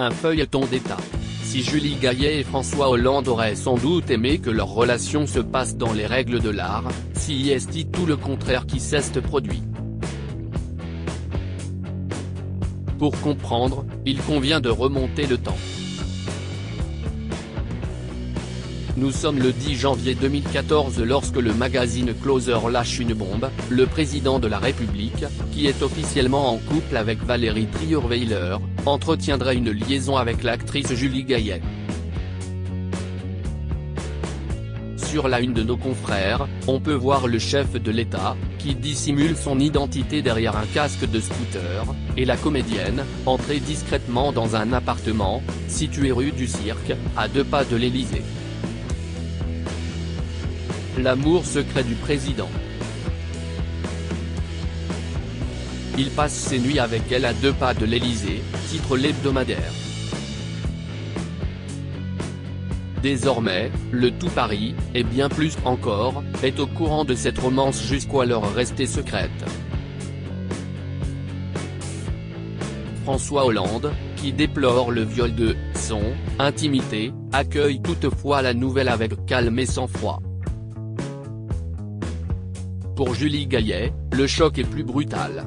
un feuilleton d'État. Si Julie Gaillet et François Hollande auraient sans doute aimé que leur relation se passe dans les règles de l'art, si est tout le contraire qui s'est produit. Pour comprendre, il convient de remonter le temps. Nous sommes le 10 janvier 2014 lorsque le magazine Closer lâche une bombe. Le président de la République, qui est officiellement en couple avec Valérie Trierweiler, entretiendrait une liaison avec l'actrice Julie Gaillet. Sur la une de nos confrères, on peut voir le chef de l'État, qui dissimule son identité derrière un casque de scooter, et la comédienne, entrer discrètement dans un appartement, situé rue du Cirque, à 2 pas de l'Élysée. L'amour secret du président. Il passe ses nuits avec elle à 2 pas de l'Élysée, titre l'hebdomadaire. Désormais, le tout Paris, et bien plus encore, est au courant de cette romance jusqu'alors restée secrète. François Hollande, qui déplore le viol de son intimité, accueille toutefois la nouvelle avec calme et sang-froid. Pour Julie Gaillet, le choc est plus brutal.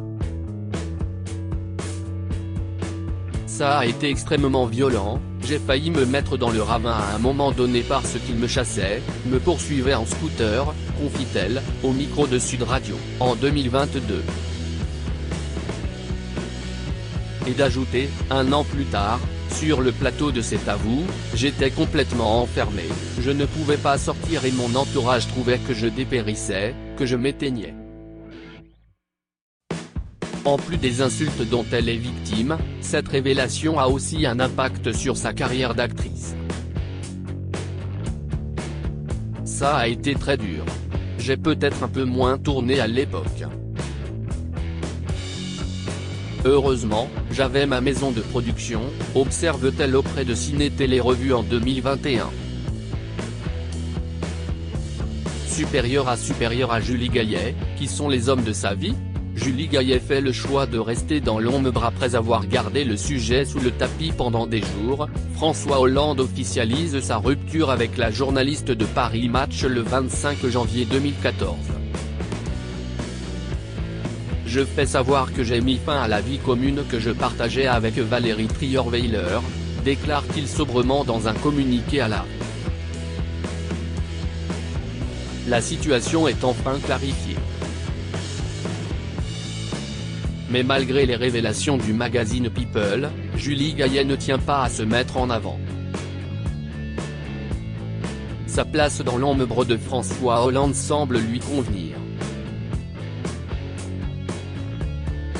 Ça a été extrêmement violent, j'ai failli me mettre dans le ravin à un moment donné parce qu'il me chassait, me poursuivait en scooter, confie-t-elle, au micro de Sud Radio, en 2022. Et d'ajouter, 1 an plus tard, sur le plateau de C'est à vous, j'étais complètement enfermé, je ne pouvais pas sortir et mon entourage trouvait que je dépérissais, que je m'éteignais. En plus des insultes dont elle est victime, cette révélation a aussi un impact sur sa carrière d'actrice. Ça a été très dur. J'ai peut-être un peu moins tourné à l'époque. Heureusement, j'avais ma maison de production, observe-t-elle auprès de Ciné Télé Revue en 2021. Supérieur à Julie Gaillet, qui sont les hommes de sa vie ? Julie Gaillet fait le choix de rester dans l'ombre après avoir gardé le sujet sous le tapis pendant des jours. François Hollande officialise sa rupture avec la journaliste de Paris Match le 25 janvier 2014. Je fais savoir que j'ai mis fin à la vie commune que je partageais avec Valérie Trierweiler, déclare-t-il sobrement dans un communiqué à la. La situation est enfin clarifiée. Mais malgré les révélations du magazine People, Julie Gaillet ne tient pas à se mettre en avant. Sa place dans l'ombre de François Hollande semble lui convenir.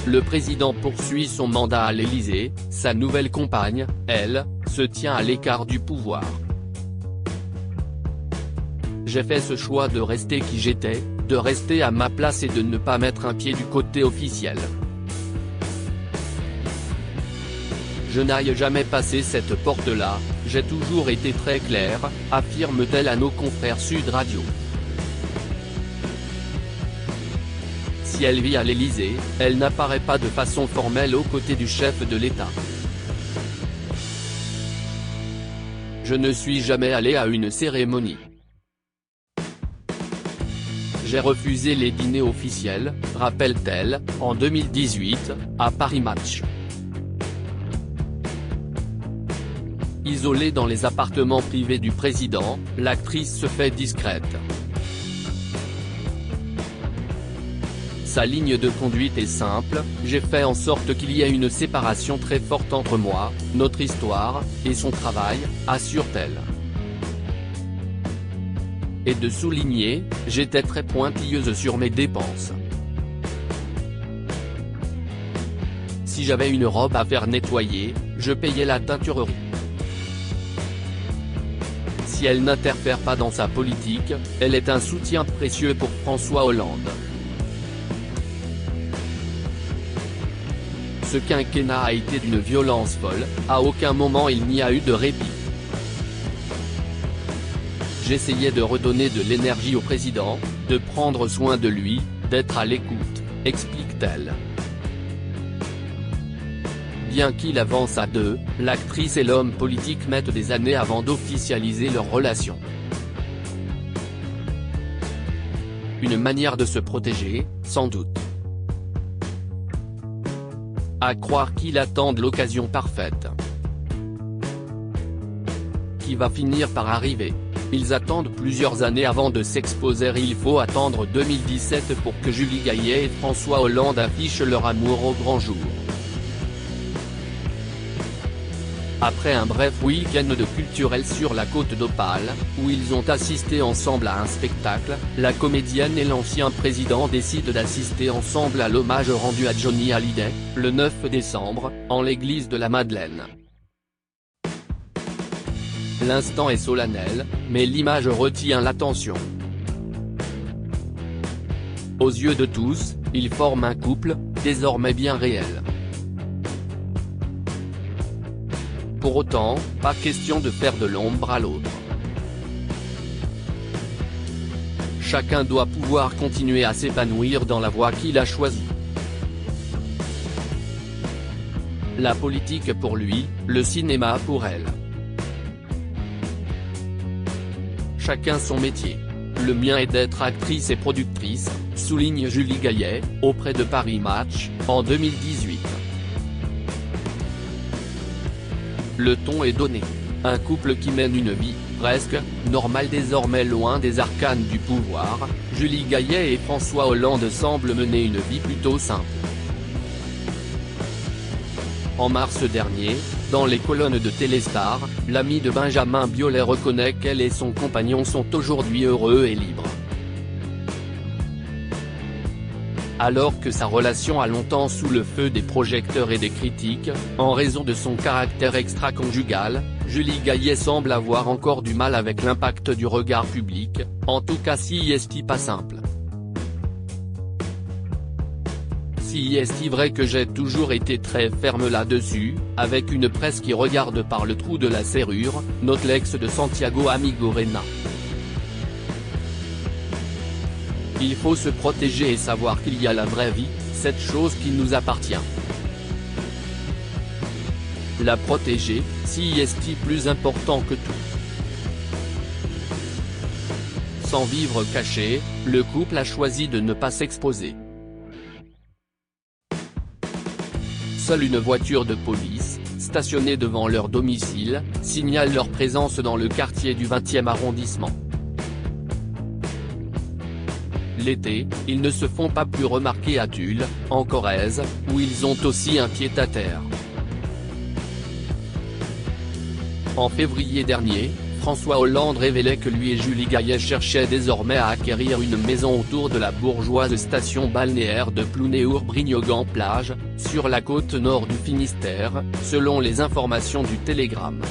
Le président poursuit son mandat à l'Élysée, sa nouvelle compagne, elle, se tient à l'écart du pouvoir. J'ai fait ce choix de rester qui j'étais, de rester à ma place et de ne pas mettre un pied du côté officiel. Je n'aille jamais passer cette porte-là, j'ai toujours été très clair, affirme-t-elle à nos confrères Sud Radio. Si elle vit à l'Élysée, elle n'apparaît pas de façon formelle aux côtés du chef de l'État. Je ne suis jamais allé à une cérémonie. J'ai refusé les dîners officiels, rappelle-t-elle, en 2018, à Paris Match. Isolée dans les appartements privés du président, l'actrice se fait discrète. Sa ligne de conduite est simple, j'ai fait en sorte qu'il y ait une séparation très forte entre moi, notre histoire, et son travail, assure-t-elle. Et de souligner, j'étais très pointilleuse sur mes dépenses. Si j'avais une robe à faire nettoyer, je payais la teinturerie. Si elle n'interfère pas dans sa politique, elle est un soutien précieux pour François Hollande. Ce quinquennat a été d'une violence folle, à aucun moment il n'y a eu de répit. J'essayais de redonner de l'énergie au président, de prendre soin de lui, d'être à l'écoute, explique-t-elle. Bien qu'il avance à deux, l'actrice et l'homme politique mettent des années avant d'officialiser leur relation. Une manière de se protéger, sans doute. À croire qu'ils attendent l'occasion parfaite, qui va finir par arriver. Ils attendent plusieurs années avant de s'exposer. Il faut attendre 2017 pour que Julie Gaillet et François Hollande affichent leur amour au grand jour. Après un bref week-end de culturel sur la côte d'Opale, où ils ont assisté ensemble à un spectacle, la comédienne et l'ancien président décident d'assister ensemble à l'hommage rendu à Johnny Hallyday, le 9 décembre, en l'église de la Madeleine. L'instant est solennel, mais l'image retient l'attention. Aux yeux de tous, ils forment un couple, désormais bien réel. Pour autant, pas question de faire de l'ombre à l'autre. Chacun doit pouvoir continuer à s'épanouir dans la voie qu'il a choisie. La politique pour lui, le cinéma pour elle. Chacun son métier. Le mien est d'être actrice et productrice, souligne Julie Gaillet, auprès de Paris Match, en 2018. Le ton est donné. Un couple qui mène une vie, presque, normale désormais loin des arcanes du pouvoir, Julie Gaillet et François Hollande semblent mener une vie plutôt simple. En mars dernier, dans les colonnes de Téléstar, l'ami de Benjamin Biolay reconnaît qu'elle et son compagnon sont aujourd'hui heureux et libres. Alors que sa relation a longtemps sous le feu des projecteurs et des critiques, en raison de son caractère extra-conjugal, Julie Gaillet semble avoir encore du mal avec l'impact du regard public, en tout cas si est pas simple. Si est vrai que j'ai toujours été très ferme là-dessus, avec une presse qui regarde par le trou de la serrure, note l'ex de Santiago Amigorena. Il faut se protéger et savoir qu'il y a la vraie vie, cette chose qui nous appartient. La protéger, si est plus important que tout. Sans vivre caché, le couple a choisi de ne pas s'exposer. Seule une voiture de police, stationnée devant leur domicile, signale leur présence dans le quartier du 20e arrondissement. L'été, ils ne se font pas plus remarquer à Tulle, en Corrèze, où ils ont aussi un pied-à-terre. En février dernier, François Hollande révélait que lui et Julie Gaillet cherchaient désormais à acquérir une maison autour de la bourgeoise station balnéaire de Plounéour-Brignogan-Plage, sur la côte nord du Finistère, selon les informations du Télégramme.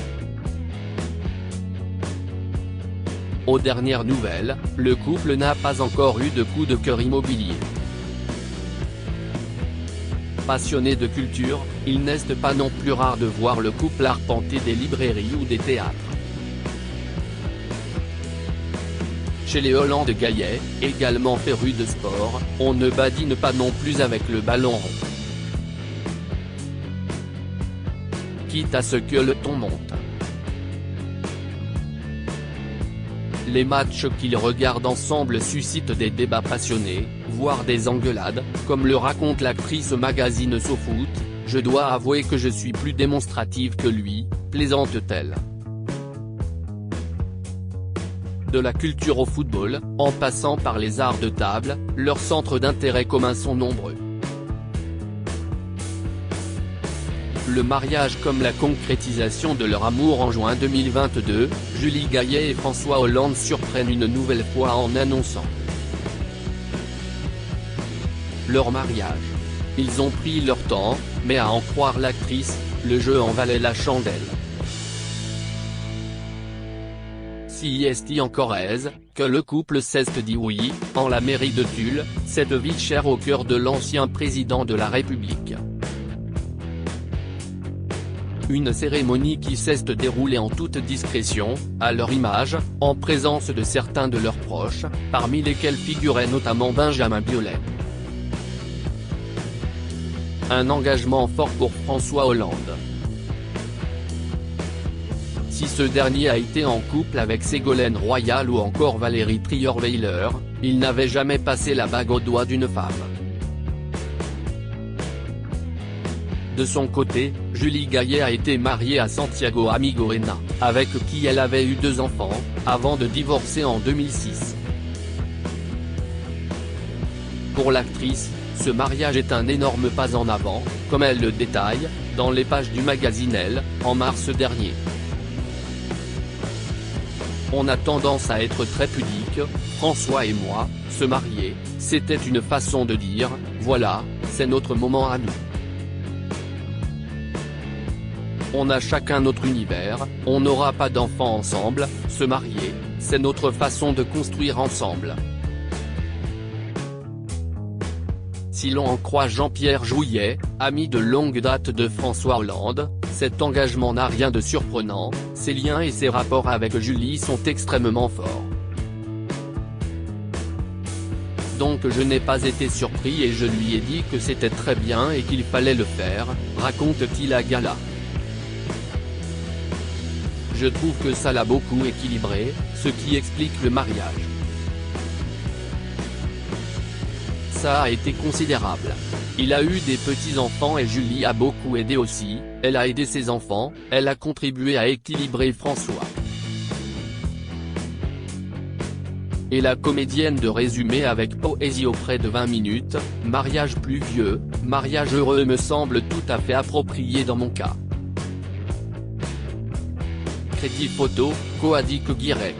Aux dernières nouvelles, le couple n'a pas encore eu de coup de cœur immobilier. Passionnés de culture, il n'est pas non plus rare de voir le couple arpenter des librairies ou des théâtres. Chez les Hollande-Gaillet, également férus de sport, on ne badine pas non plus avec le ballon rond. Quitte à ce que le ton monte. Les matchs qu'ils regardent ensemble suscitent des débats passionnés, voire des engueulades, comme le raconte l'actrice au magazine SoFoot. Je dois avouer que je suis plus démonstrative que lui, plaisante-t-elle. De la culture au football, en passant par les arts de table, leurs centres d'intérêt communs sont nombreux. Le mariage comme la concrétisation de leur amour. En juin 2022, Julie Gaillet et François Hollande surprennent une nouvelle fois en annonçant leur mariage. Ils ont pris leur temps, mais à en croire l'actrice, le jeu en valait la chandelle. Si est en Corrèze, que le couple s'est dit oui, en la mairie de Tulle, cette ville chère au cœur de l'ancien président de la République. Une cérémonie qui s'est déroulée en toute discrétion, à leur image, en présence de certains de leurs proches, parmi lesquels figurait notamment Benjamin Biolay. Un engagement fort pour François Hollande. Si ce dernier a été en couple avec Ségolène Royal ou encore Valérie Trierweiler, il n'avait jamais passé la bague au doigt d'une femme. De son côté, Julie Gaillet a été mariée à Santiago Amigorena, avec qui elle avait eu 2 enfants, avant de divorcer en 2006. Pour l'actrice, ce mariage est un énorme pas en avant, comme elle le détaille, dans les pages du magazine Elle, en mars dernier. On a tendance à être très pudique, François et moi, se marier, c'était une façon de dire, voilà, c'est notre moment à nous. On a chacun notre univers, on n'aura pas d'enfants ensemble, se marier, c'est notre façon de construire ensemble. Si l'on en croit Jean-Pierre Jouyet, ami de longue date de François Hollande, cet engagement n'a rien de surprenant, ses liens et ses rapports avec Julie sont extrêmement forts. Donc je n'ai pas été surpris et je lui ai dit que c'était très bien et qu'il fallait le faire, raconte-t-il à Gala. Je trouve que ça l'a beaucoup équilibré, ce qui explique le mariage. Ça a été considérable. Il a eu des petits-enfants et Julie a beaucoup aidé aussi, elle a aidé ses enfants, elle a contribué à équilibrer François. Et la comédienne de résumer avec poésie auprès de 20 minutes, mariage pluvieux, mariage heureux me semble tout à fait approprié dans mon cas. Crédit photo, Coadic Guirec.